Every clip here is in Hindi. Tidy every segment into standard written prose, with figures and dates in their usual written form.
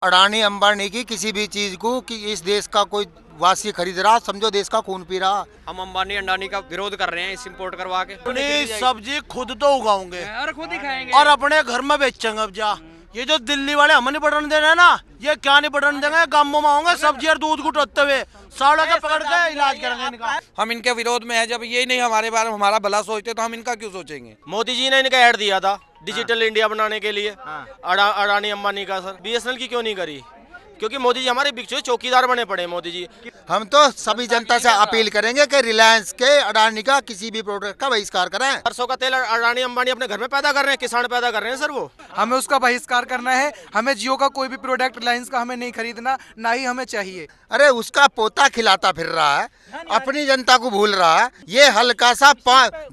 अडानी अंबानी की किसी भी चीज को कि इस देश का कोई वासी खरीद रहा, समझो देश का खून पी रहा। हम अंबानी अंडानी का विरोध कर रहे हैं इस इम्पोर्ट करवा के। अपनी सब्जी खुद तो उगाओगे और खुद ही खाएंगे और अपने घर में बेचेंगे। अब जा ये जो दिल्ली वाले हम नहीं बढ़ने दे रहे हैं ना, ये क्या नहीं बढ़ने देंगे। गांवों में होंगे सब्जी और दूध को टोते हुए सावड़ा के पकड़ के इलाज करेंगे इनका। हम इनके विरोध में है। जब ये नहीं हमारे बारे में हमारा भला सोचते तो हम इनका क्यों सोचेंगे। मोदी जी ने इनका ऐड दिया था डिजिटल इंडिया बनाने के लिए। अडानी अंबानी का सर बीएसएनएल की क्यों नहीं करी? क्योंकि मोदी जी हमारे बिकचो चौकीदार बने पड़े मोदी जी। हम तो सभी जनता से अपील करेंगे कि रिलायंस के, अडानी का किसी भी प्रोडक्ट का बहिष्कार करें। सरसों का तेल अडानी अंबानी अपने घर में पैदा कर रहे हैं, किसान पैदा कर रहे हैं सर। वो हमें उसका बहिष्कार करना है। हमें जियो का कोई भी प्रोडक्ट रिलायंस का हमें नहीं खरीदना, ना ही हमें चाहिए। अरे उसका पोता खिलाता फिर रहा है, अपनी जनता को भूल रहा है। ये हल्का सा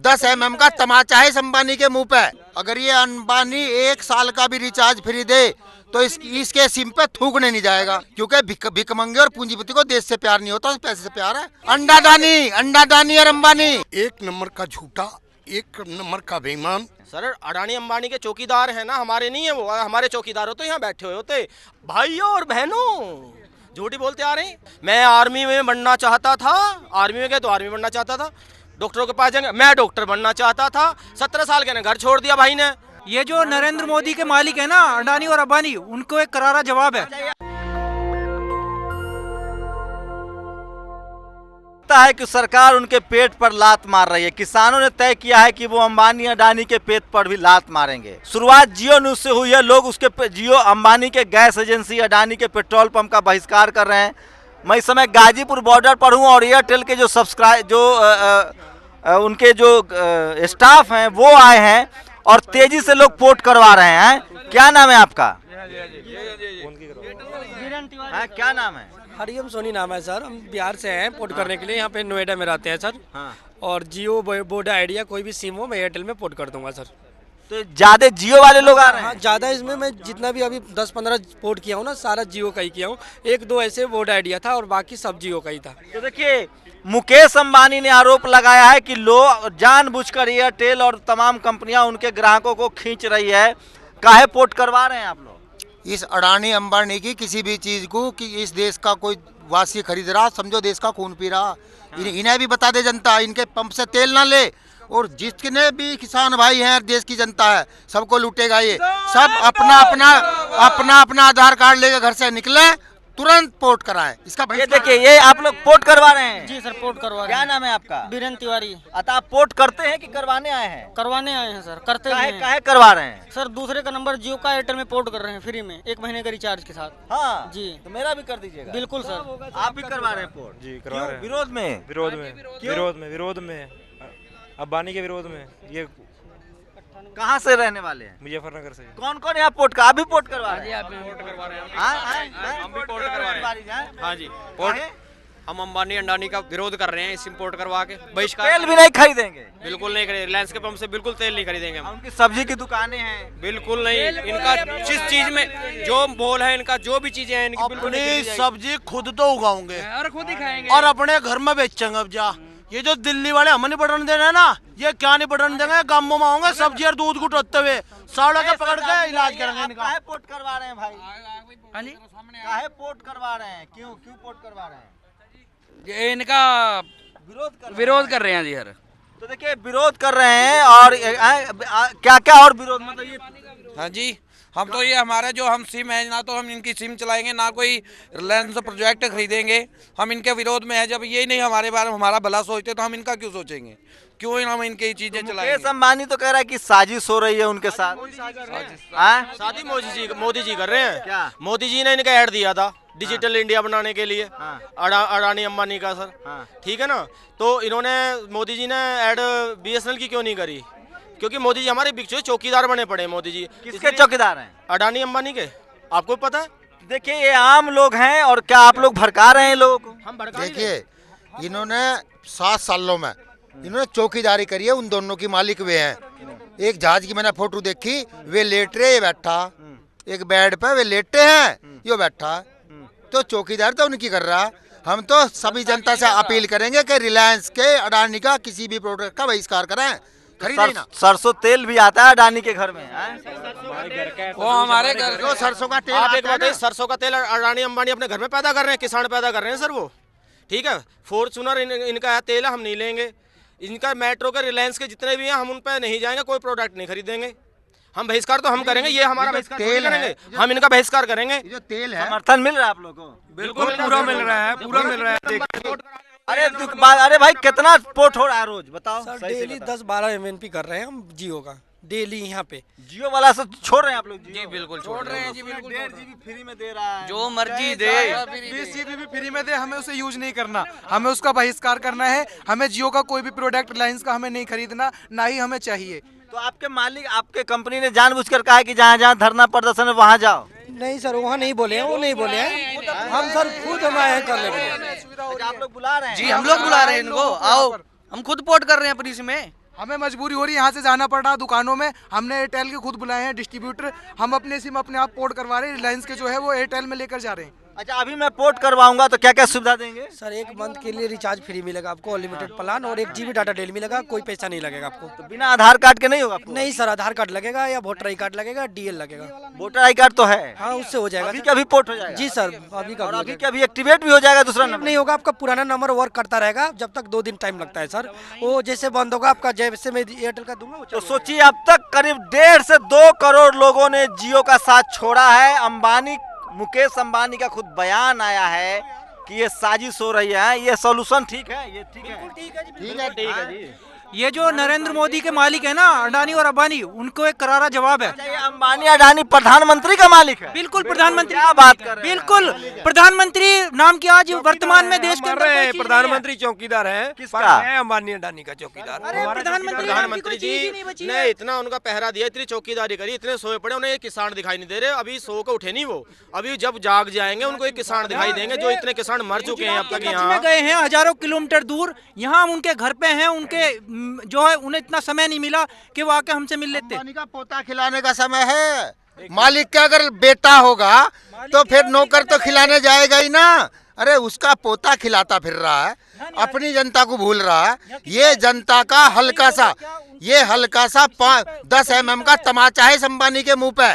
10 mm का तमाचा है इस अंबानी के मुंह पे। अगर ये अंबानी 1 साल का भी रिचार्ज फ्री दे तो इसके सिम पे थूकने नहीं जाएगा, क्योंकि भिकमंगे और पूंजीपति को देश से प्यार नहीं होता, पैसे से प्यार है। अंडादानी और अंबानी एक नंबर का झूठा, एक नंबर का बेईमान। सर अडानी अंबानी के चौकीदार है ना, हमारे नहीं है वो। हमारे चौकीदार होते यहाँ बैठे हुए होते। भाइयों और बहनों झूठी बोलते आ रहे हैं। मैं आर्मी में बनना चाहता था, आर्मी में गए तो आर्मी बनना चाहता था। डॉक्टरों के पास जाएंगे, मैं डॉक्टर बनना चाहता था। 17 साल के ने घर छोड़ दिया भाई ने। ये जो नरेंद्र मोदी के मालिक है ना, अडानी और अंबानी, उनको एक करारा जवाब है। लगता है कि सरकार उनके पेट पर लात मार रही है। किसानों ने तय किया है कि वो अंबानी अडानी के पेट पर भी लात मारेंगे। शुरुआत जियो न्यूज से हुई है। लोग उसके जियो अंबानी के गैस एजेंसी, अडानी के पेट्रोल पंप का बहिष्कार कर रहे हैं। मैं इस समय गाजीपुर बॉर्डर पर हूँ और एयरटेल के जो उनके जो स्टाफ हैं वो आए हैं और तेजी से लोग पोर्ट करवा रहे हैं। क्या नाम है आपका? क्या नाम है? हरिओम सोनी नाम है सर। हम बिहार से हैं पोर्ट करने के लिए। यहाँ पे नोएडा में रहते हैं सर। और जियो, वोडा, आइडिया कोई भी सिम हो मैं एयरटेल में पोर्ट कर दूंगा सर। तो ज्यादा जियो वाले लोग आ रहे हैं? हाँ ज्यादा। इसमें मैं जितना भी अभी 10-15 पोर्ट किया हूँ ना, सारा जियो का ही किया हूँ। 1-2 ऐसे वोडा आइडिया था और बाकी सब जियो का ही था। तो देखिए, मुकेश अंबानी ने आरोप लगाया है कि लोग जानबूझकर एयरटेल और तमाम कंपनियां उनके ग्राहकों को खींच रही है। काहे पोर्ट करवा रहे हैं आप लोग? इस अडानी अंबानी की किसी भी चीज को कि इस देश का कोई वासी खरीद रहा, समझो देश का खून पी रहा। इन्हें भी बता दे जनता, इनके पंप से तेल ना ले। और जितने भी किसान भाई हैं, देश की जनता है, सबको लूटेगा ये। सब अपना आधार कार्ड लेकर घर से निकले, तुरंत पोर्ट कराएं। इसका ये देखिए, ये आप लोग पोर्ट करवा रहे हैं? जी सर, पोर्ट करवा रहे क्या हैं। नाम है आपका? बीरेन तिवारी। अतः आप पोर्ट करते हैं कि करवाने आए हैं? करवाने आए हैं सर। करते भी हैं। काहे करवा रहे हैं? सर दूसरे का नंबर जियो का एयरटेल में पोर्ट कर रहे हैं फ्री में, 1 महीने का रिचार्ज के साथ। हाँ जी। तो मेरा भी कर दीजिएगा। बिल्कुल सर। आप भी करवा रहे हैं पोर्ट? जी करवा रहे हैं। विरोध में? विरोध में अंबानी के विरोध में। ये कहाँ से रहने वाले हैं? मुजफ्फरनगर से। कौन कौन यहाँ पोर्ट का? अभी पोर्ट करवा रहे हैं? हम भी पोर्ट करवा रहे हैं। हाँ जी, पोर्ट। हम अंबानी अंडानी का विरोध कर रहे हैं इस इम्पोर्ट करवा के। बहिष्कार। तेल भी नहीं खरीदेंगे? बिल्कुल नहीं खरीदेंगे। रिलायंस के पंप से बिल्कुल तेल नहीं खरीदेंगे हम। उनकी सब्जी की दुकानें हैं? बिल्कुल नहीं। इनका जिस चीज में जो बोल है, इनका जो भी चीजें हैं, इनकी बिल्कुल नहीं अपनी खरीदी जाएगी। सब्जी खुद तो उगाओगे और खुद ही खाएंगे और अपने घर में बेचेंगे। अब जा ये जो दिल्ली वाले हम नहीं बढ़ने दे रहे हैं ना, ये क्या नहीं बढ़ने देंगे। गांवों में होंगे सब्जी और दूध को टोते हुए सावड़ा के पकड़ के इलाज करेंगे इनका। काहे पोर्ट करवा रहे हैं भाई? हाँ जी, काहे पोर्ट करवा रहे हैं? क्यों पोर्ट करवा रहे हैं? ये इनका विरोध कर रहे हैं जी सर। तो देखिए, विरोध कर रहे हैं और क्या क्या और विरोध, मतलब ये? हाँ जी, हम तो ये हमारा जो हम सिम है ना, तो हम इनकी सिम चलाएंगे ना कोई रिलायंस प्रोजेक्ट खरीदेंगे। हम इनके विरोध में है। जब ये नहीं हमारे बारे में हमारा भला सोचते तो हम इनका क्यों सोचेंगे। क्यों हम इनकी चीजें चलाएंगे। मुकेश अंबानी तो कह रहा है कि साजिश हो रही है उनके साथ। शादी मोदी जी कर रहे हैं। क्या? मोदी जी ने इनका ऐड दिया था डिजिटल इंडिया बनाने के लिए। अडानी अंबानी का सर। ठीक है ना। तो इन्होंने, मोदी जी ने ऐड बीएसएनएल की क्यों नहीं करी? क्योंकि मोदी जी हमारे बिकचो चौकीदार बने पड़े मोदी जी। किसके चौकीदार हैं? अडानी अंबानी के। आपको पता है? देखिए, ये आम लोग हैं और क्या आप लोग भड़का रहे हैं लोगों को? हम भड़का। देखिए, इन्होंने 7 सालों में इन्होंने चौकीदारी करी है। उन दोनों की मालिक वे हैं। एक जहाज की मैंने फोटो देखी, वे लेट रहे, ये बैठा। एक बेड पे वे लेटे हैं, ये बैठा। तो चौकीदार तो उनकी कर रहा। हम तो सभी जनता से अपील करेंगे कि रिलायंस के, अडानी का किसी भी प्रोडक्ट का बहिष्कार करें। खरीदे ही ना। सरसों तेल भी आता है अडानी के घर में हैं? वो हमारे घर जो सरसों का तेल आप आता एक है बात है, ना, सरसों का तेल अडानी अंबानी अपने घर में पैदा कर रहे हैं, किसान पैदा कर रहे हैं सर वो। ठीक है, फॉर्चूनर इनका तेल है, हम नहीं लेंगे। इनका मेट्रो के रिलायंस के जितने भी हैं हम उन पर नहीं जाएंगे, कोई प्रोडक्ट नहीं खरीदेंगे। हम बहिष्कार तो हम करेंगे, ये हमारा बहिष्कार तेल तेल है, करेंगे, हम इनका बहिष्कार करेंगे। ये जो तेल है समर्थन मिल रहा है आप लोगों को? बिल्कुल पूरा मिल रहा है, पूरा मिल रहा है। अरे भाई कितना पोर्ट हो रहा है रोज बताओ? सर सही से डेली बताओ। 10-12 एमएनपी कर रहे हैं हम जियो का, डेली यहाँ पे। जियो वाला से छोड़ रहे हैं आप लोग? जी बिल्कुल छोड़ रहे हैं जी, बिल्कुल 1.5 GB फ्री में दे रहा है। जो मर्जी दे। 20 GB भी फ्री में दे, हमें उसे यूज नहीं करना, हमें उसका बहिष्कार करना है। हमें जियो का कोई भी प्रोडक्ट रिलायंस का हमें नहीं खरीदना, ना ही हमें चाहिए। तो आपके मालिक, आपके कंपनी ने जानबूझकर कहा है कि जहाँ जहाँ धरना प्रदर्शन है वहाँ जाओ? नहीं सर, वहाँ नहीं बोले हैं, वो नहीं बोले हैं। हम सर खुद हम आए हैं करने के लिए। अच्छा, आप लोग बुला रहे हैं? जी हम लोग बुला रहे हैं इनको, आओ हम खुद पोर्ट कर रहे हैं अपनी सिम में। हमें मजबूरी हो रही है, यहाँ से जाना पड़ रहा दुकानों में। हमने एयरटेल के खुद बुलाए हैं डिस्ट्रीब्यूटर, हम अपने सिम अपने आप पोर्ट करवा रहे हैं। रिलायंस के जो है वो एयरटेल में लेकर जा रहे हैं। अच्छा, अभी मैं पोर्ट करवाऊंगा तो क्या क्या सुविधा देंगे? सर 1 मंथ के लिए रिचार्ज फ्री मिलेगा आपको, अनलिमिटेड प्लान, और 1 GB डाटा डेली मिलेगा, कोई पैसा नहीं लगेगा आपको। तो बिना आधार कार्ड के नहीं होगा आपको? नहीं सर, आधार कार्ड लगेगा या वोटर आई कार्ड लगेगा, DL लगेगा। वोटर आई कार्ड तो है? हाँ उससे हो जाएगा। अभी का भी पोर्ट हो जाएगा? जी सर, अभी का और भी हो अभी जाएगा। का भी एक्टिवेट भी हो जाएगा दूसरा नंबर? नहीं होगा, आपका पुराना नंबर वर्क करता रहेगा जब तक 2 दिन टाइम लगता है सर। वो जैसे बंद होगा आपका, जैसे मैं एयरटेल का दूंगा वो तो चालू सोचिए अब तक करीब 1.5 से 2 करोड़ लोगों ने जियो का साथ छोड़ा है। अंबानी, मुकेश अंबानी का खुद बयान आया है कि ये साजिश हो रही है। ये सॉल्यूशन ठीक है? ये ठीक है? ठीक है जी। ये जो नरेंद्र मोदी के मालिक है ना, अडानी और अंबानी, उनको एक करारा जवाब है। अच्छा, ये अंबानी अडानी प्रधानमंत्री का मालिक है? बिल्कुल प्रधानमंत्री, क्या बात कर रहे हैं? बिल्कुल प्रधानमंत्री नाम की आज वर्तमान में देश के अंदर कोई चीज नहीं है। प्रधानमंत्री चौकीदार है, किसका? है अंबानी अडानी का चौकीदार। अरे प्रधानमंत्री जी ने इतना उनका पहरा दिया, इतनी चौकीदारी करी, इतने सोए पड़े, उन्हें एक किसान दिखाई नहीं दे रहे। अभी सो को उठे नहीं वो, अभी जब जाग जाएंगे उनको एक किसान दिखाई देंगे। जो इतने किसान मर चुके हैं अब तक में यहाँ। गए हैं हजारों किलोमीटर दूर, यहाँ हम उनके घर पे हैं, उनके जो है उन्हें इतना समय नहीं मिला कि वो आके हमसे मिल लेते। अंबानी का पोता खिलाने का समय है। मालिक का अगर बेटा होगा तो फिर नौकर तो खिलाने जाएगा ही ना। अरे उसका पोता खिलाता फिर रहा है, अपनी जनता को भूल रहा है। ये जनता का हल्का सा 10 mm का तमाचा है इस अंबानी के मुंह पे,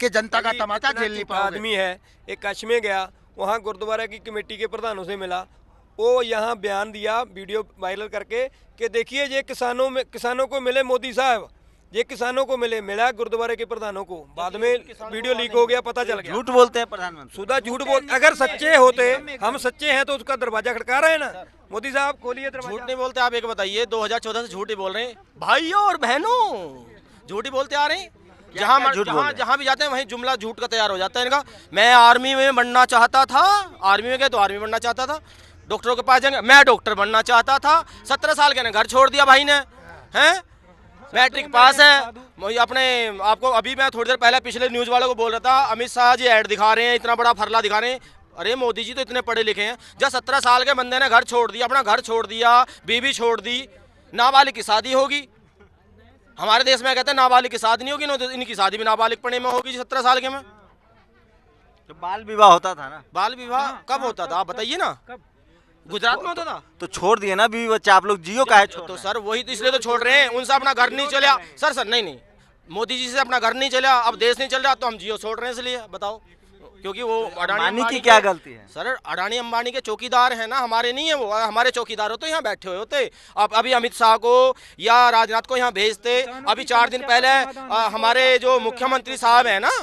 कि जनता का तमाचा झेल नहीं पाओगे। आदमी है, एक कच्छ में गया, वहाँ गुरुद्वारा की कमेटी के प्रधानों से मिला, वो यहाँ बयान दिया वीडियो वायरल करके कि देखिए ये किसानों को मिले मोदी साहब, ये किसानों को मिला गुरुद्वारे के प्रधानों को। बाद में वीडियो लीक हो गया, पता चल गया। झूठ बोलते हैं प्रधानमंत्री, सुधा झूठ बोल। अगर सच्चे होते, हम सच्चे हैं तो उसका दरवाजा खटका रहे हैं ना। मोदी साहब खोलिए झूठ दरवाजा। नहीं बोलते आप, एक बताइए। 2014 से झूठ ही बोल रहे हैं भाइयों और बहनों, झूठ ही बोलते आ रहे हैं। जहाँ भी जाते हैं वहीं जुमला झूठ का तैयार हो जाता है इनका। मैं आर्मी में बनना चाहता था, आर्मी में गए तो आर्मी बनना चाहता था। डॉक्टरों के पास जाएंगे, मैं डॉक्टर बनना चाहता था। 17 साल के ने घर छोड़ दिया भाई ने, हैं? मैट्रिक पास है अपने आपको। अभी मैं थोड़ी देर पहले पिछले न्यूज़ वालों को बोल रहा था, अमित शाह जी ऐड दिखा रहे हैं, इतना बड़ा फरला दिखा रहे हैं। अरे मोदी जी तो इतने पढ़े लिखे हैं। जब 17 साल के बंदे ने घर छोड़ दिया, अपना घर छोड़ दिया, बीवी छोड़ दी, नाबालिग की शादी होगी। हमारे देश में कहते हैं नाबालिग की शादी नहीं होगी, तो इनकी शादी भी नाबालिग पढ़ने में होगी 17 साल के में। तो बाल विवाह होता था ना? बाल विवाह कब होता था आप बताइए ना? गुजरात में होता था। तो छोड़ दिए ना बीवी बच्चा, आप लोग जियो का है छोड़ तो सर वही तो इसलिए तो छोड़ रहे हैं। उनसे अपना घर नहीं चला सर नहीं मोदी जी से अपना घर नहीं चला, अब देश नहीं चल रहा, तो हम जियो छोड़ रहे हैं। इसलिए बताओ, क्योंकि वो अंबानी की क्या गलती है? सर अडानी अंबानी के चौकीदार हैं ना, हमारे नहीं है वो। हमारे चौकीदार हो तो यहाँ बैठे हुए होते। अब अभी अमित शाह को या राजनाथ को यहाँ भेजते। अभी 4 दिन पहले हमारे जो मुख्यमंत्री साहब हैं ना,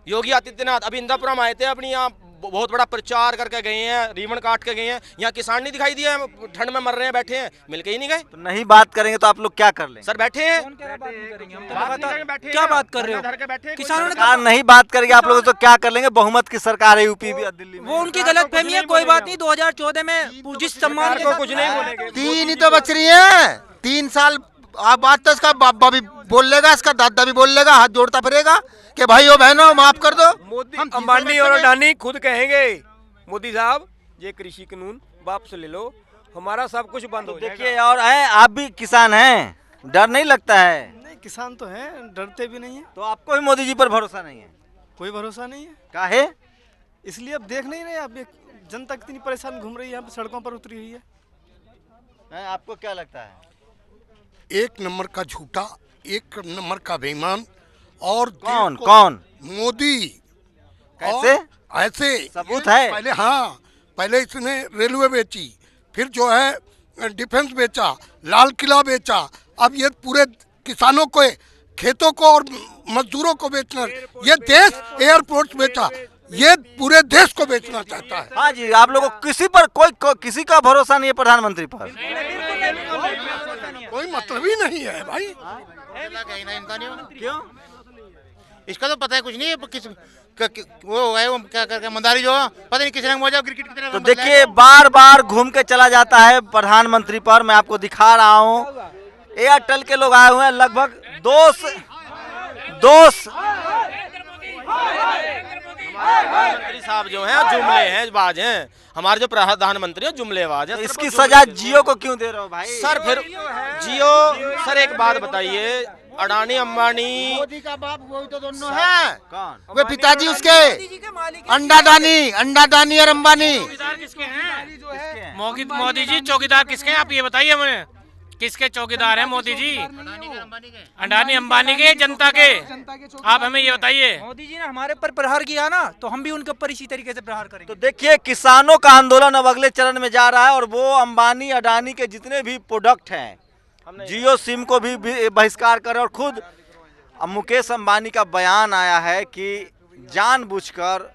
योगी आदित्यनाथ, अभी इंदापुरम आए थे, अपनी यहाँ बहुत बड़ा प्रचार करके गए हैं, रिबन काट के गए हैं। यहाँ किसान नहीं दिखाई दिया, ठंड में मर रहे हैं, बैठे हैं, मिलके ही नहीं गए। तो नहीं बात करेंगे तो आप लोग क्या कर लेंगे? सर बैठे हैं, क्या बात कर रहे हो? किसानों ने सरकार नहीं बात करेगी आप लोग तो क्या कर लेंगे? बहुमत की सरकार है यूपी भी, दिल्ली में। वो उनकी गलत फहमी है, कोई बात नहीं। 2014 में जिस सम्मान को कुछ नहीं बोलेंगे। 3 ही तो बच रही है, 3 साल। आप बात तो इसका बाबा भी बोल लेगा, इसका दादा भी बोल लेगा, हाथ जोड़ता फिरेगा कि भाइयों बहनों माफ कर दो। मोदी, अंबानी और अडानी खुद कहेंगे, मोदी साहब ये कृषि कानून वापस ले लो, हमारा सब कुछ बंद हो जाएगा। देखिए, और है आप भी किसान हैं, डर नहीं लगता है? नहीं, किसान तो हैं, डरते भी नहीं है। तो आपको भी मोदी जी पर भरोसा नहीं है? कोई भरोसा नहीं है। काहे? इसलिए अब देख नहीं रहे, अब जनता कितनी परेशान घूम रही है, यहाँ पे सड़कों पर उतरी हुई है। आपको क्या लगता है? एक नंबर का झूठा, एक नंबर का बेईमान। और कौन कौन? मोदी। कैसे? ऐसे सबूत है? पहले, हाँ, पहले इसने रेलवे बेची, फिर जो है डिफेंस बेचा, लाल किला बेचा, अब ये पूरे किसानों को, खेतों को और मजदूरों को बेचना, ये देश एयरपोर्ट बेचा, ये पूरे देश को बेचना चाहता है। हाँ जी, आप लोगों को किसी पर किसी का भरोसा नहीं है प्रधानमंत्री पर? कोई मतलब ही नहीं है भाई। क्यों? इसका तो पता है कुछ नहीं है, वो है वो क्या करके मंदारी जो पता नहीं किस रंग मौजा क्रिकेट की तरह। तो देखिए बार बार घूम के चला जाता है प्रधानमंत्री पर। मैं आपको दिखा रहा हूँ, एयरटेल के लोग आए हुए हैं, लगभग दो मंत्री साहब जो हैं जुमले हैं, बाज हैं। हमारे जो प्रधानमंत्री हैं जुमलेबाज हैं। इसकी सजा जियो को क्यों दे रहे हो भाई? सर फिर जियो, सर एक बात बताइए, अडानी अंबानी, मोदी का बाप वही तो दोनों है। कौन? वे पिताजी उसके अंडादानी और अंबानी। मोदी जी चौकीदार किसके हैं आप ये बताइए हमें, किसके चौकीदार हैं मोदी जी? अडानी अंबानी के, जनता के? आप हमें ये बताइए। मोदी जी ने हमारे पर प्रहार किया ना, तो हम भी उनके ऊपर इसी तरीके से प्रहार करेंगे। तो देखिए किसानों का आंदोलन अब अगले चरण में जा रहा है और वो अंबानी अडानी के जितने भी प्रोडक्ट हैं, जियो सिम को भी बहिष्कार कर, और खुद मुकेश अंबानी का बयान आया है कि जानबूझकर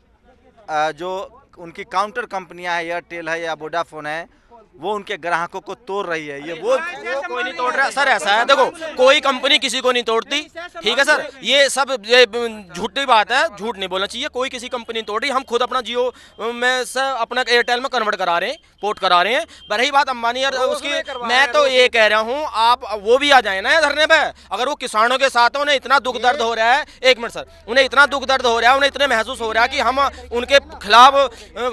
जो उनकी काउंटर कंपनियां है, एयरटेल है या वोडाफोन है, वो उनके ग्राहकों को तोड़ रही है। ये वो कोई नहीं तोड़ रहा सर, ऐसा है देखो, कोई कंपनी किसी को नहीं तोड़ती, ठीक है सर, ये सब ये झूठी बात है, झूठ नहीं बोलना चाहिए। कोई किसी कंपनी नहीं तोड़ रही, हम खुद अपना जियो में से अपना एयरटेल में कन्वर्ट करा रहे हैं, पोर्ट करा रहे हैं। पर रही बात अंबानी और उसकी, मैं तो ये कह रहा हूँ आप वो भी आ जाए ना धरने पे। अगर वो किसानों के साथ है, उन्हें इतना दुख दर्द हो रहा है, एक मिनट सर, उन्हें इतना दुख दर्द हो रहा है, उन्हें इतने महसूस हो रहा है कि हम उनके खिलाफ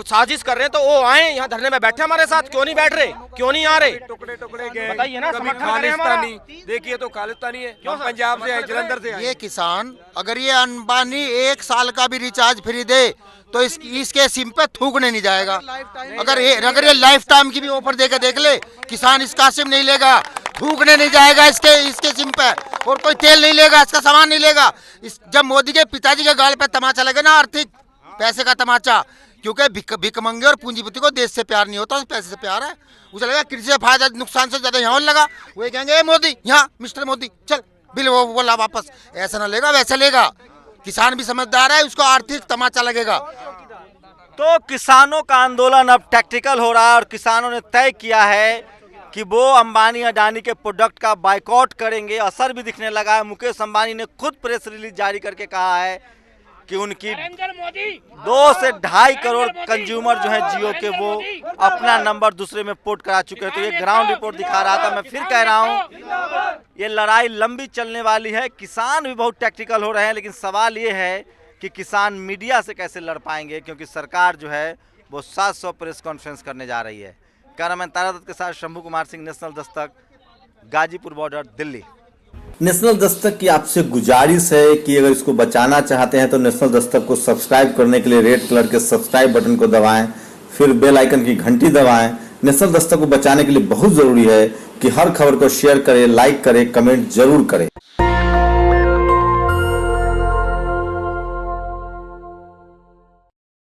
साजिश कर रहे हैं, तो वो आए यहाँ धरने में बैठे हमारे साथ। क्यों नहीं बैठ रहे, क्यों नहीं आ रहे? टुकड़े टुकड़े गए, बताइए ना, कभी खालिस्तानी, देखिए तो खालिस्तानी है, हम पंजाब से आए, जलंधर से आए। ये किसान अगर ये अंबानी 1 साल का भी रिचार्ज फ्री दे तो इसके सिम पे थूकने नहीं जाएगा। अगर ये लाइफ टाइम की भी ऑफर देकर देख ले, किसान इसका सिम नहीं लेगा, थूकने नहीं जाएगा इसके सिम पे, और कोई तेल नहीं लेगा, इसका सामान नहीं लेगा। जब मोदी के पिताजी के गाल पे तमाचा लगे ना, आर्थिक पैसे का तमाचा, क्योंकि भिकमंगे और पूंजीपति को देश से प्यार नहीं होता, पैसे से प्यार है। उसे लगा कृषि से फायदा, नुकसान से ज्यादा यहाँ लगा, वो कहेंगे मोदी, यहाँ मिस्टर मोदी चल बिल वो बोला वापस, ऐसा ना लेगा वैसा लेगा। किसान भी समझदार है, उसको आर्थिक तमाचा लगेगा। तो किसानों का आंदोलन अब टैक्टिकल हो रहा है और किसानों ने तय किया है कि वो अंबानी अडानी के प्रोडक्ट का बाइकआउट करेंगे। असर भी दिखने लगा है। मुकेश अंबानी ने खुद प्रेस रिलीज जारी करके कहा है कि उनकी 2 से 2.5 करोड़ कंज्यूमर जो है जियो के, वो अपना नंबर दूसरे में पोर्ट करा चुके हैं। तो ये ग्राउंड रिपोर्ट दिखा रहा था। मैं फिर कह रहा हूँ ये लड़ाई लंबी चलने वाली है। किसान भी बहुत टैक्टिकल हो रहे हैं, लेकिन सवाल ये है कि किसान मीडिया से कैसे लड़ पाएंगे, क्योंकि सरकार जो है वो 700 प्रेस कॉन्फ्रेंस करने जा रही है। कैमरामैन तारा दत्त के साथ Shambhu Kumar Singh, national Dastak, Ghazipur border, Delhi. National Dastak की आपसे गुजारिश है कि अगर इसको बचाना चाहते हैं तो नेशनल दस्तक को सब्सक्राइब करने के लिए रेड कलर के सब्सक्राइब बटन को दबाएं, फिर बेल आइकन की घंटी दबाएं। नेशनल दस्तक को बचाने के लिए बहुत जरूरी है कि हर खबर को शेयर करें, लाइक करें, कमेंट जरूर करें।